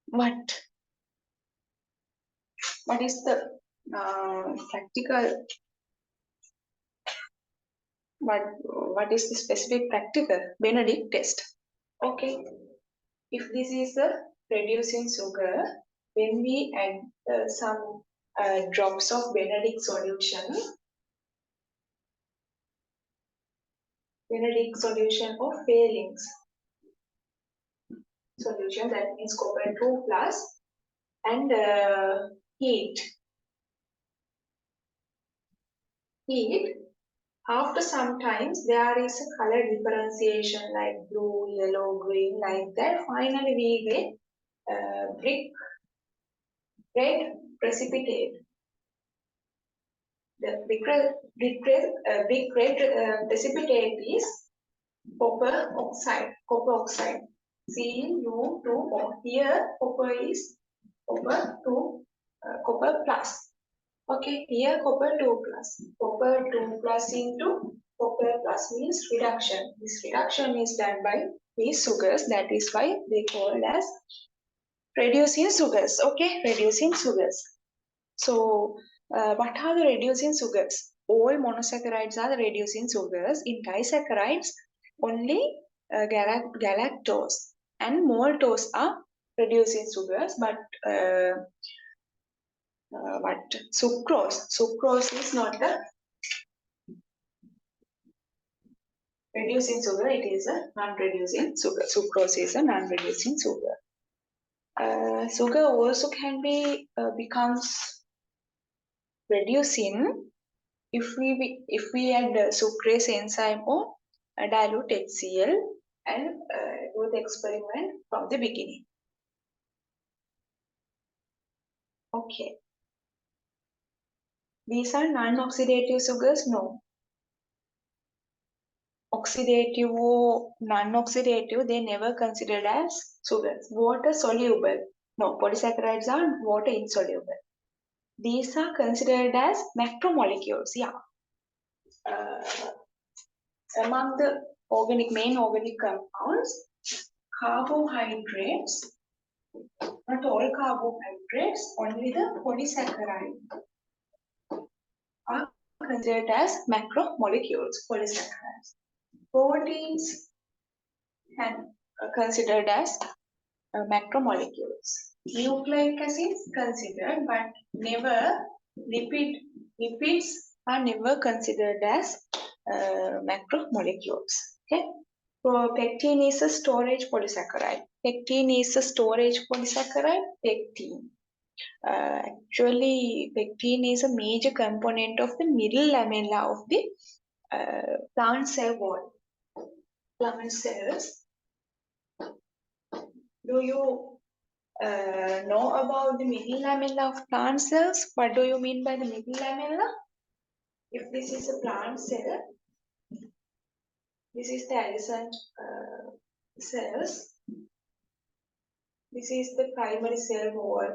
what is the practical, what is the specific practical Benedict test? Okay, if this is the reducing sugar, when we add some drops of Benedict solution of failings solution, that means copper 2 plus, and heat. After some times there is a color differentiation like blue, yellow, green, like that. Finally we get brick red precipitate. The brick red precipitate is copper oxide. Cu2O. Here copper is copper plus. Okay, here copper 2 plus. Copper 2 plus into copper plus means reduction. This reduction is done by these sugars. That is why they called as reducing sugars. Okay, reducing sugars. So, what are the reducing sugars? All monosaccharides are the reducing sugars. In disaccharides, only galactose and maltose are reducing sugars, but sucrose is not the reducing sugar, it is a non-reducing sugar. Sucrose is a non-reducing sugar. Sugar also can be becomes reducing if we add sucrase enzyme or dilute HCl and do the experiment from the beginning. Okay. These are non-oxidative sugars? No. Oxidative or non-oxidative, they never considered as sugars. Water soluble? No, polysaccharides are water insoluble. These are considered as macromolecules. Yeah. Among the main organic compounds, carbohydrates, not all carbohydrates, only the polysaccharide are considered as macromolecules, polysaccharides. Proteins can considered as macromolecules. Nucleic acids considered, but never lipids are never considered as macromolecules. Okay. So pectin is a storage polysaccharide. Pectin. Actually, pectin is a major component of the middle lamella of the plant cell wall. Plant cells. Do you know about the middle lamella of plant cells? What do you mean by the middle lamella? If this is a plant cell, this is the adjacent cells. This is the primary cell wall.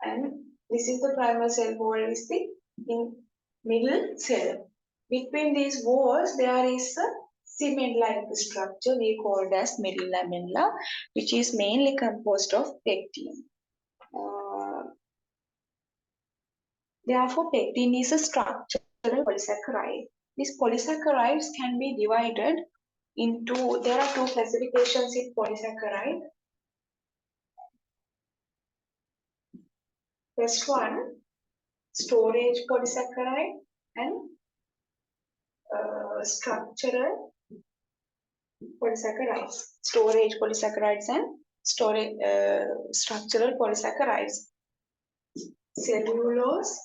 And this is the primal cell wall is the in middle cell. Between these walls, there is a cement-like structure we called as middle lamella, which is mainly composed of pectin. Therefore, pectin is a structural polysaccharide. These polysaccharides can be divided into, there are two classifications in polysaccharide. First one, storage polysaccharide and structural polysaccharides. Storage polysaccharides and structural polysaccharides. Cellulose,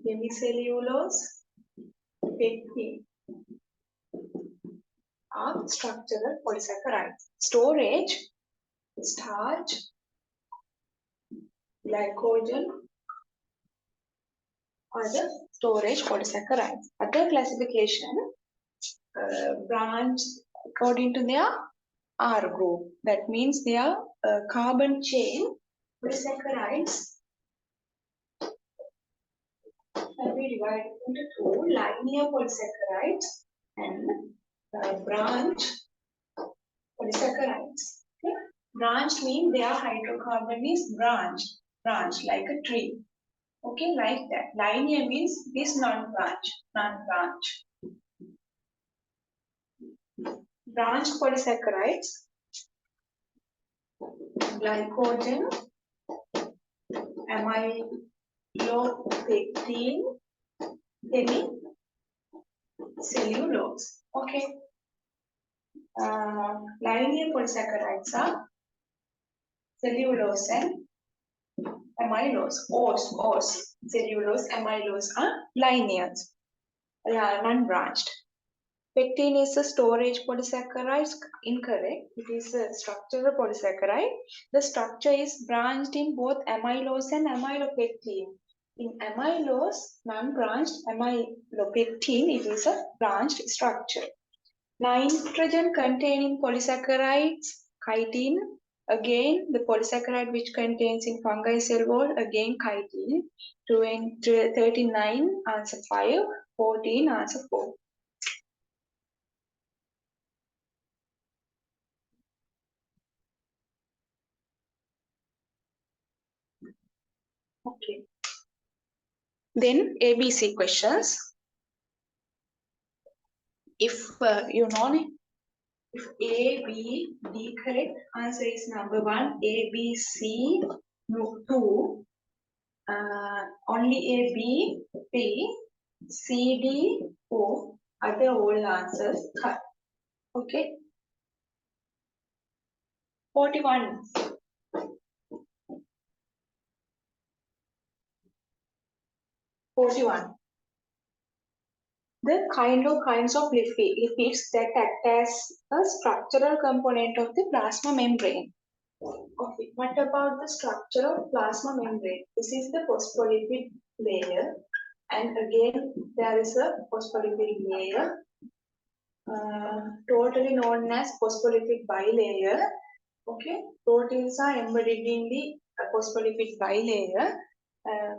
hemicellulose, pectin are structural polysaccharides. Storage, starch, glycogen are the storage polysaccharides. Other classification, branch according to their R group. That means their carbon chain polysaccharides can be divided into two, linear polysaccharides and branch polysaccharides. Okay? Branch means their hydrocarbon is branch like a tree. Okay, like that. Linear means this non-branch. Branch polysaccharides, glycogen, amylopectin, hemicellulose. Okay. Linear polysaccharides are cellulose and amylose. Os. Cellulose, amylose are linears, non-branched. Pectin is a storage polysaccharide. Incorrect. It is a structural polysaccharide. The structure is branched in both amylose and amylopectin. In amylose, non-branched amylopectin, it is a branched structure. Nitrogen containing polysaccharides, chitin. Again, the polysaccharide which contains in fungi cell wall, again chitin. 39, answer 5. 14, answer 4. Okay. Then ABC questions. If you know, if A, B, D correct, answer is number 1. A, B, C, no, 2. Only A, B, 3. C, D, 4. Other all answers correct. Okay. 41. 41. The kinds of lipids that act as a structural component of the plasma membrane. Okay, what about the structure of plasma membrane? This is the phospholipid layer, and again there is a phospholipid layer, totally known as phospholipid bilayer. Okay, proteins are embedded in the phospholipid bilayer.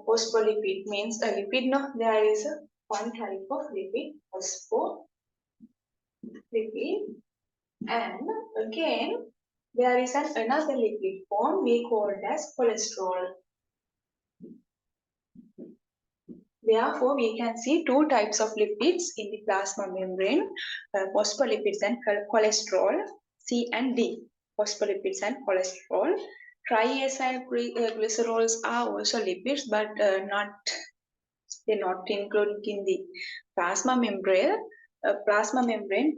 Phospholipid means a lipid. No, there is one type of lipid, phospholipid, and again there is another lipid form we called as cholesterol. Therefore, we can see two types of lipids in the plasma membrane, phospholipids and cholesterol, C and D, phospholipids and cholesterol. Triacyl glycerols are also lipids, but they're not included in the plasma membrane.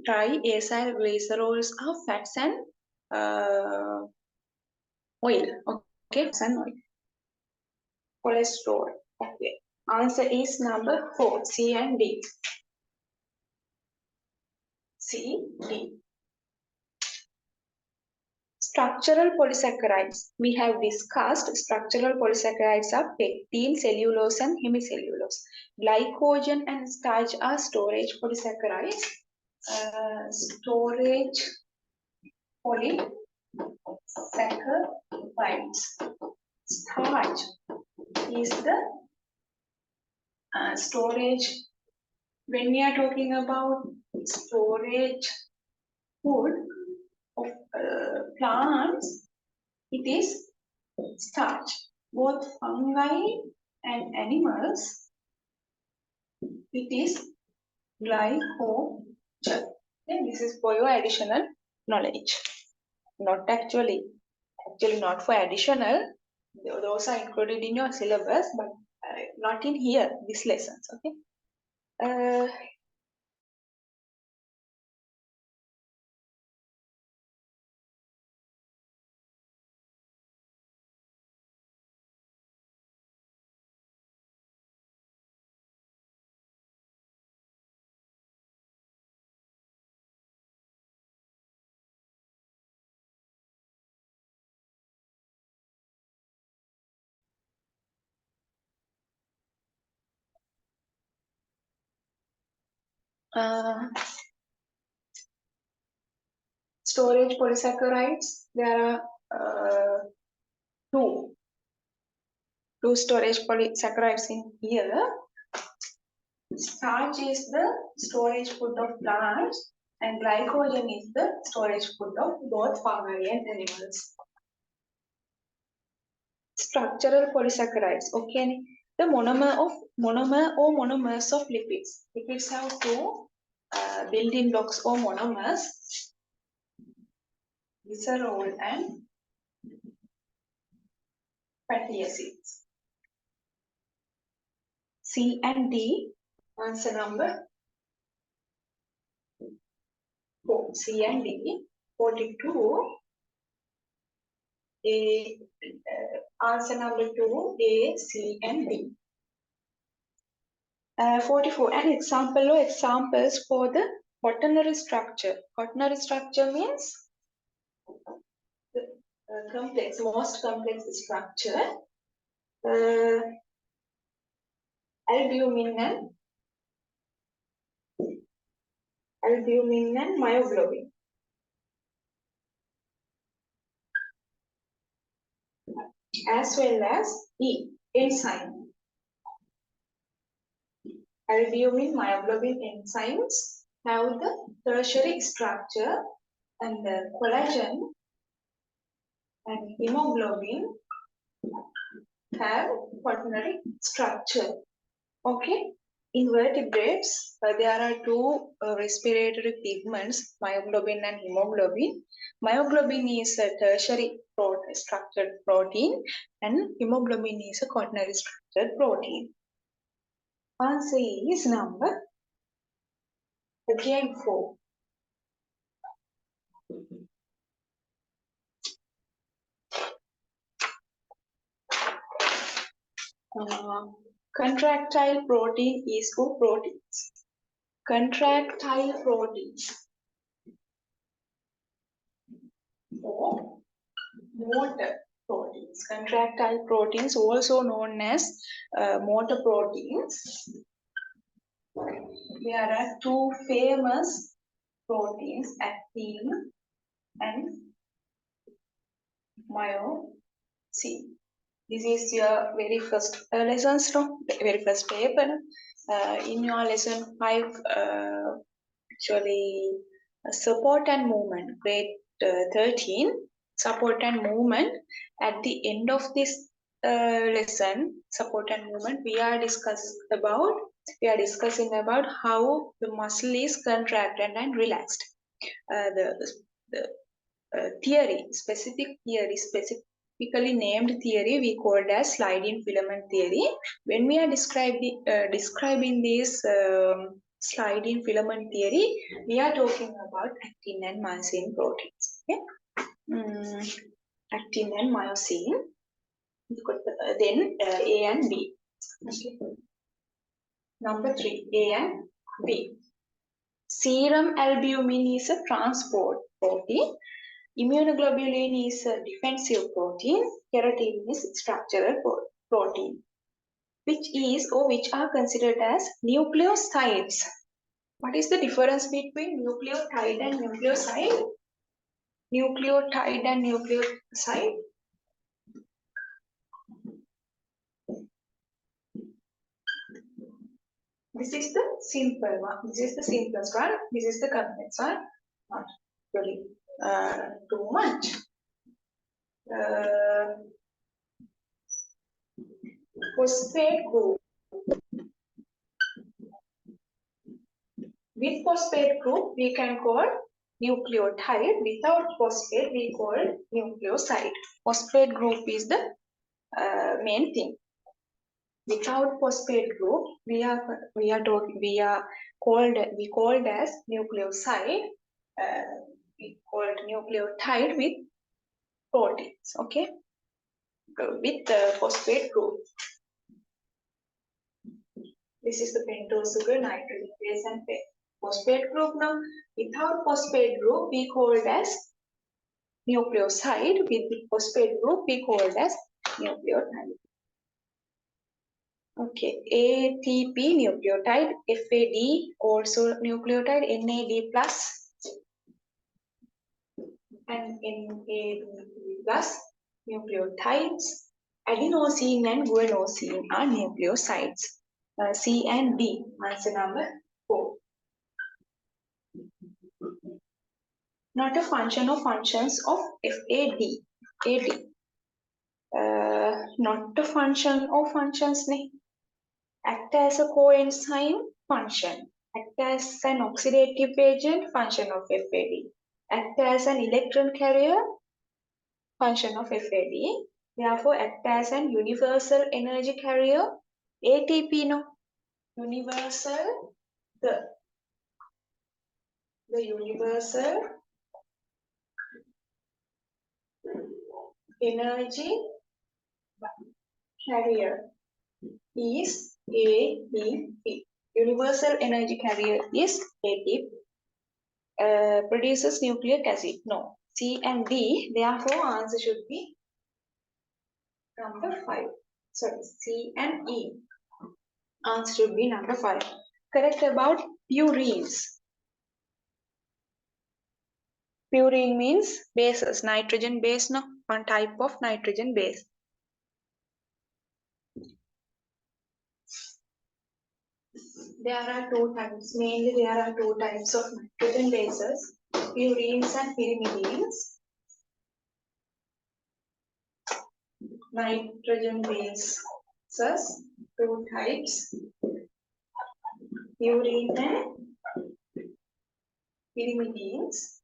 Triacyl glycerols are fats and oil. Okay, fats and oil. Cholesterol. Okay. Answer is number 4, C and D. C, D. Structural polysaccharides. We have discussed structural polysaccharides are pectin, cellulose and hemicellulose. Glycogen and starch are storage polysaccharides. Storage polysaccharides. Starch is the storage. When we are talking about storage food of plants, it is starch. Both fungi and animals, it is glycogen. Okay, this is for your additional knowledge. Not actually not for additional. Those are included in your syllabus, but not in here, these lessons. Okay. Storage polysaccharides, there are two storage polysaccharides in here. Starch is the storage food of plants and glycogen is the storage food of both fungi and animals. Structural polysaccharides, okay, the monomer or monomers of lipids. Lipids have two building blocks or monomers, glycerol and fatty acids. C and D, answer number 4. C and D. 42. Answer number 2, A, C and D. 44. An example or examples for the quaternary structure. Quaternary structure means the most complex structure. Albumin and myoglobin. As well as E, enzyme. Albumin, myoglobin enzymes have the tertiary structure and the collagen and hemoglobin have quaternary structure. Okay. In vertebrates, there are two respiratory pigments, myoglobin and hemoglobin. Myoglobin is a tertiary structured protein and hemoglobin is a quaternary structured protein. Answer is number again 4. Contractile protein is for proteins. Contractile proteins or motor proteins. Contractile proteins, also known as motor proteins. There are two famous proteins, actin and myosin. This is your very first lesson, very first paper. In your lesson 5, actually, support and movement, grade 13, support and movement. At the end of this lesson, support and movement, we are discussing about how the muscle is contracted and relaxed. The theory, specifically named theory, we called as sliding filament theory. When we are describing this sliding filament theory, we are talking about actin and myosin proteins. Okay? Actin and myosin. Then A and B. Okay. Number 3, A and B. Serum albumin is a transport protein. Immunoglobulin is a defensive protein. Keratin is structural protein. Which are considered as nucleosides. What is the difference between nucleotide and nucleoside? Nucleotide and nucleoside. This is the simple one. This is the simplest one. This is the complex one. Not really too much. Phosphate group. With phosphate group, we can call nucleotide. Without phosphate, we call nucleoside. Phosphate group is the main thing. Without phosphate group, we called as nucleoside. We called nucleotide with proteins. Okay, with the phosphate group. This is the pentose sugar, nitrogen base, and phosphate group. Now, without phosphate group, we called as nucleoside. With the phosphate group, we called as nucleotide. Okay, ATP nucleotide, FAD also nucleotide, NAD plus and NAD plus nucleotides. Adenosine and guanosine are nucleosides. C and D, answer number 4. Not a function or functions of FAD. Not a function or functions. Act as a coenzyme, function. Act as an oxidative agent, function of FAD. Act as an electron carrier, function of FAD. Therefore, act as an universal energy carrier, ATP, no? Universal, the universal energy carrier is ATP. Universal energy carrier is ATP. Produces nucleic acid. No. C and D. Therefore, answer should be number 5. Sorry, C and E. Answer should be number 5. Correct about purines. Purine means bases. Nitrogen base, no? One type of nitrogen base. There are 2 types. Mainly, there are 2 types of nitrogen bases. Purines and pyrimidines. Nitrogen bases, 2 types. Purine and pyrimidines.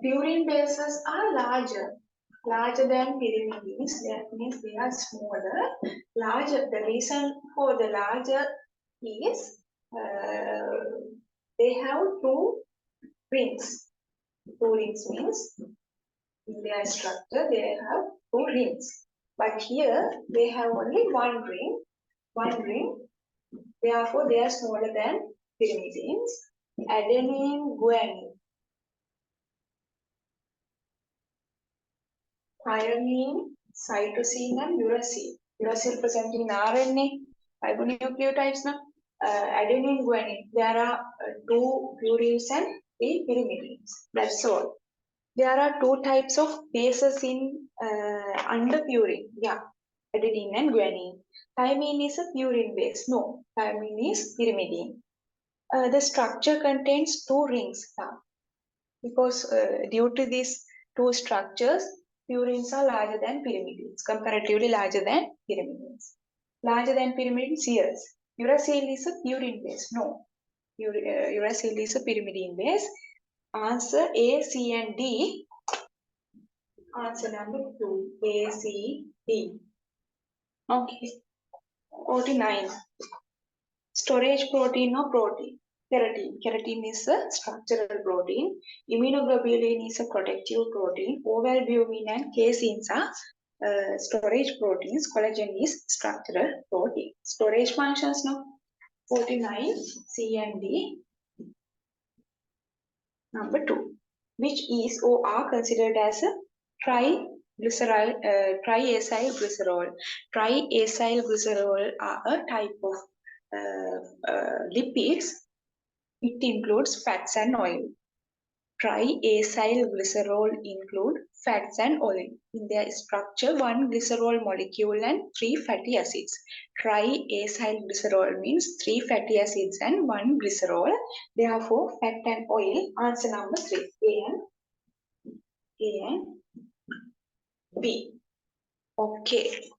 Purine bases are larger than pyrimidines. That means they are smaller. Larger. The reason for the larger is they have 2 rings. 2 rings means in their structure they have 2 rings. But here they have only 1 ring. 1 ring. Therefore, they are smaller than pyrimidines. Adenine, guanine. Thymine, cytosine, and uracil. Uracil present in RNA, ribonucleotides. Adenine, guanine. There are 2 purines and 3 pyrimidines. That's all. There are 2 types of bases in under purine. Yeah, adenine and guanine. Thymine is a purine base. No, thymine is pyrimidine. The structure contains 2 rings now. Because due to these 2 structures, purines are larger than pyrimidines, comparatively larger than pyrimidines. Larger than pyrimidines, yes. Uracil is a purine base. No. Uracil is a pyrimidine base. Answer A, C, and D. Answer number 2. A, C, D. Okay. 49. Storage protein or protein. Keratin. Keratin is a structural protein. Immunoglobulin is a protective protein. Ovalbumin and caseins are storage proteins. Collagen is structural protein. Storage functions, no? 49. C and D. Number 2. Which is or are considered as a triacyl glycerol. Triacyl glycerol are a type of lipids It includes fats and oil. Triacyl glycerol include fats and oil. In their structure, one glycerol molecule and three fatty acids. Triacyl glycerol means three fatty acids and one glycerol. Therefore, fat and oil. Answer number 3. A and B. Okay.